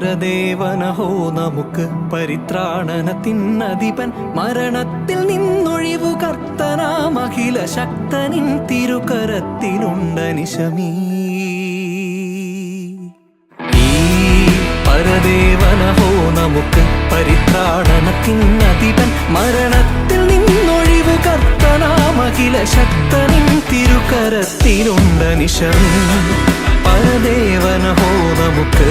പരദേവനഹോ നമുക്ക് പരിത്രാണനത്തിനധിപൻ മരണത്തിൽ നിന്നൊഴിവു കർത്തനാം അഖില ശക്തനിൻ തിരുകരത്തിലുണ്ടനിശമീ പരദേവനഹോ നമുക്ക് പരിത്രാണനത്തിനധിപൻ മരണത്തിൽ നിന്നൊഴിവു കർത്തനാം അഖില ശക്തനിൻ തിരുകരത്തിലുണ്ടനിശമീ പരദേവനഹോ നമുക്ക്